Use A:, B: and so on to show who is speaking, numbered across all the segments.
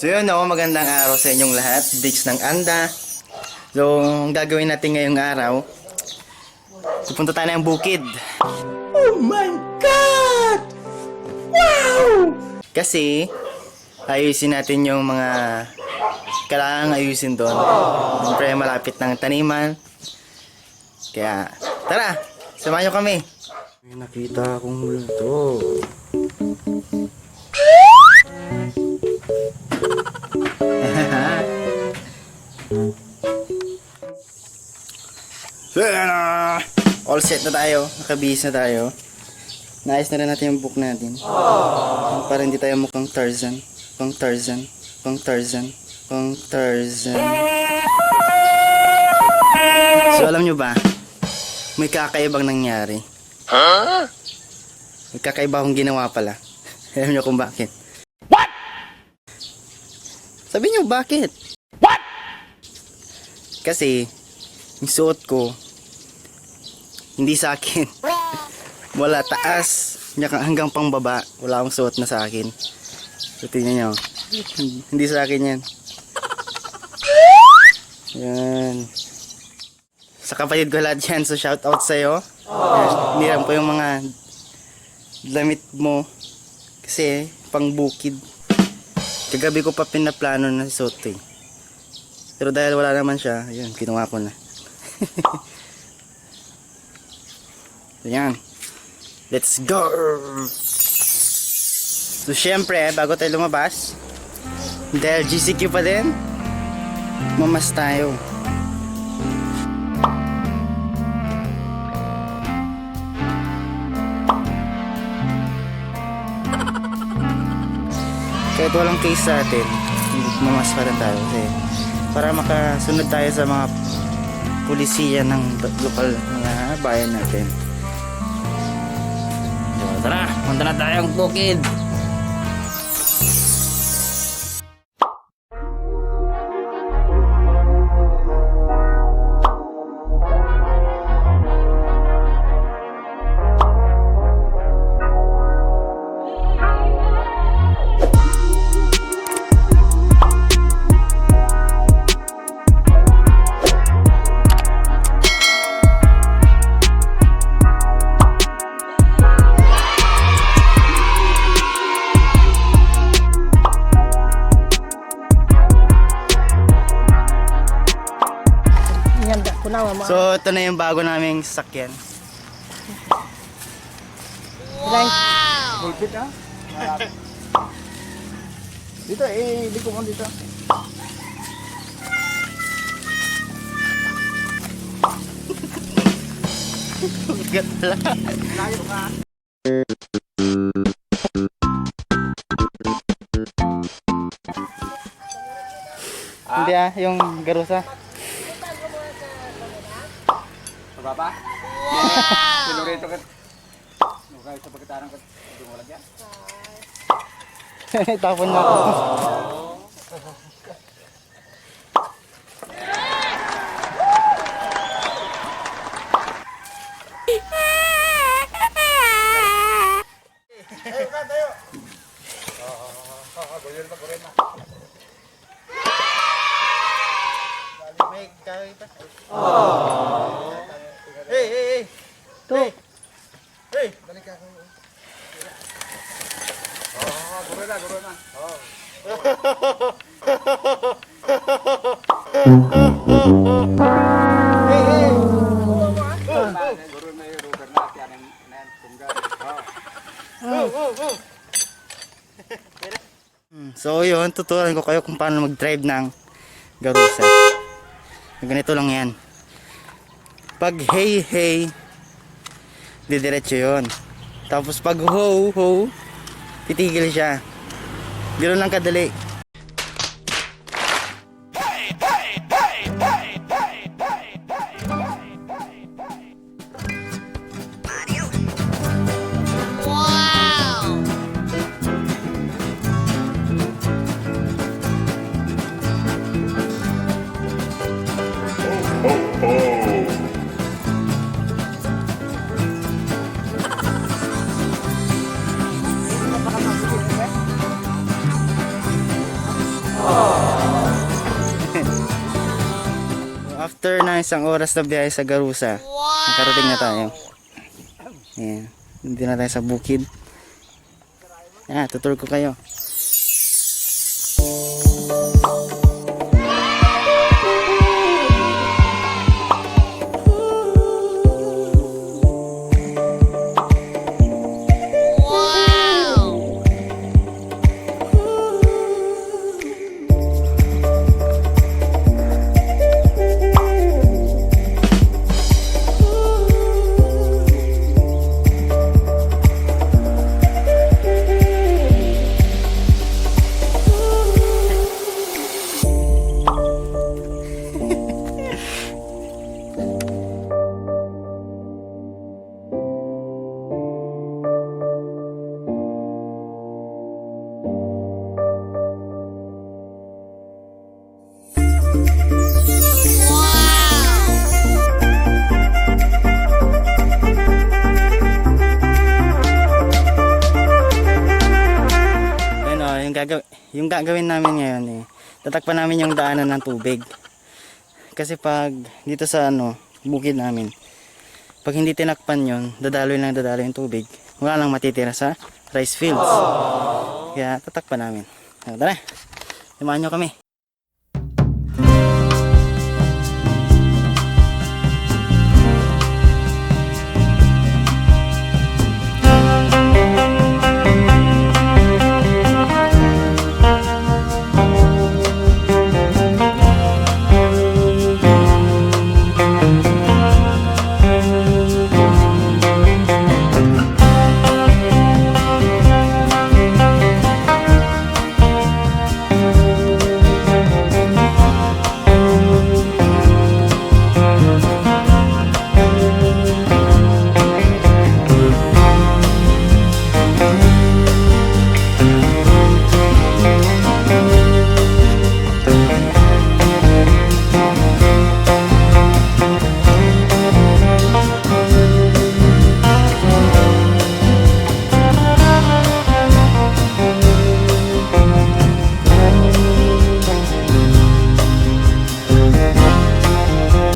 A: So yun o, magandang araw sa inyong lahat. Dix ng Anda. So, ang gagawin natin ngayong araw, pupunta tayo ng bukid. Oh my God! Wow! Kasi, ayusin natin yung mga kailangang ayusin doon. Siyempre, malapit ng taniman. Kaya, tara! Samahan nyo kami. May nakita akong multo. So, all set na tayo. Nakabihis na tayo. Naayos na rin natin yung book natin. Para hindi tayo mukhang Tarzan. Pang Tarzan. Pang Tarzan. Pang Tarzan. So, alam nyo ba? May kakaibang nangyari. May kakaiba akong ginawa pala. Alam nyo kung bakit? What? Sabi nyo bakit? What? Kasi, yung suot ko, hindi sa akin. Wala, taas. Hanggang pang baba. Wala akong suot na sa akin. So, tingnan nyo. Hindi sa akin yan. Yan. Sa kapatid ko lahat yan. So, shout out sa'yo. Niram ko yung mga damit mo. Kasi, pang bukid. Kagabi ko pa pinaplano na suot eh. Pero dahil wala naman siya, ayun, kinuha ko na. Ayan. Let's go! So, syempre, bago tayo lumabas, dahil GCQ pa din, mamas tayo. Kahit walang case sa atin, mamas pa rin tayo. Kasi para makasunod tayo sa mga pulisiya ng lokal na bayan natin. So, tara, punta na tayong bukid. So, ito na yung bago naming sasakyan.
B: Wow! Pulpit ha? Dito di ko mo dito.
A: Bigat pala.
B: Layo ka.
A: Hindi yung garusa.
B: Baba? Wow! Silurito ka. Nukay sa pagkataran ka. Hindi mo lagyan.
A: Tapon na ako.
B: Tayo! Gulil pa ko rin na.
A: May kawin pa.
B: Hey!
A: Hey!
B: Hey! Balik ako. Guro na.
A: Hey!
B: Guro na yung rubber na. Yan, tunggal.
A: So yun, tuturuan ko kayo kung paano mag-drive ng garusa. Ganito lang yan. Pag hey, didiretso yun. Tapos pag ho, titigil siya. Ganoon lang kadali. After na isang oras na biyahe sa Garusa, nakarating na tayo. Ayan. Nandito na tayo sa bukid. Tutur ko kayo. Yung gagawin namin ngayon tatakpan namin yung daanan ng tubig. Kasi pag dito sa bukid namin, pag hindi tinakpan yon, dadaloy yung tubig. Wala lang matitira sa rice fields. Kaya tatakpan namin. Tara, samahan nyo kami.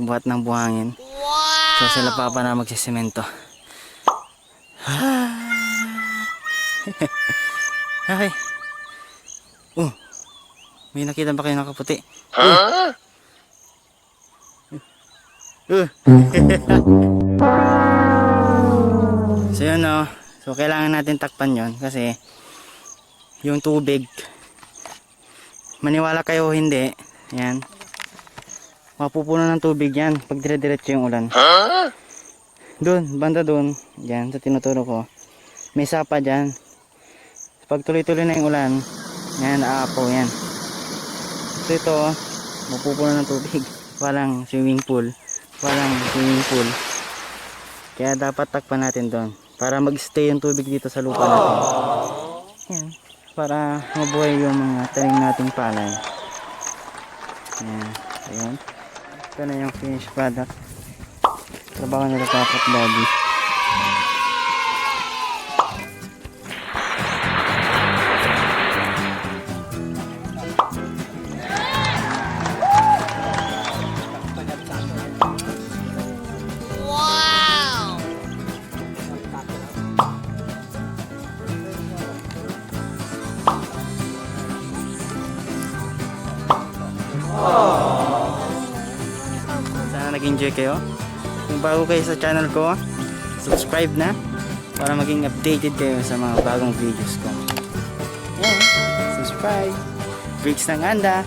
A: Buhat ng buhangin. So sila papa na magsisemento. Okay. May nakita ba kayo nakaputi? So yun so kailangan natin takpan yon kasi yung tubig, maniwala kayo o hindi, yan, mapupuno ng tubig yan pag dire-diretso yung ulan. Doon, banda doon, yan sa tinuturo ko, may sapa dyan. Pag tuloy-tuloy na yung ulan, yan, aapaw yan. So ito, mapupuno ng tubig. Walang swimming pool. Kaya dapat takpan natin doon para mag-stay yung tubig dito sa lupa natin. Yan, para mabuhay yung mga tanim nating palay. Yan, ayan. Ito na yung finished product. Trabaho nila Papa at Daddy. Nag-enjoy kayo. Kung bago kayo sa channel ko, subscribe na para maging updated kayo sa mga bagong videos ko. Yan, subscribe. Breaks ng Anda.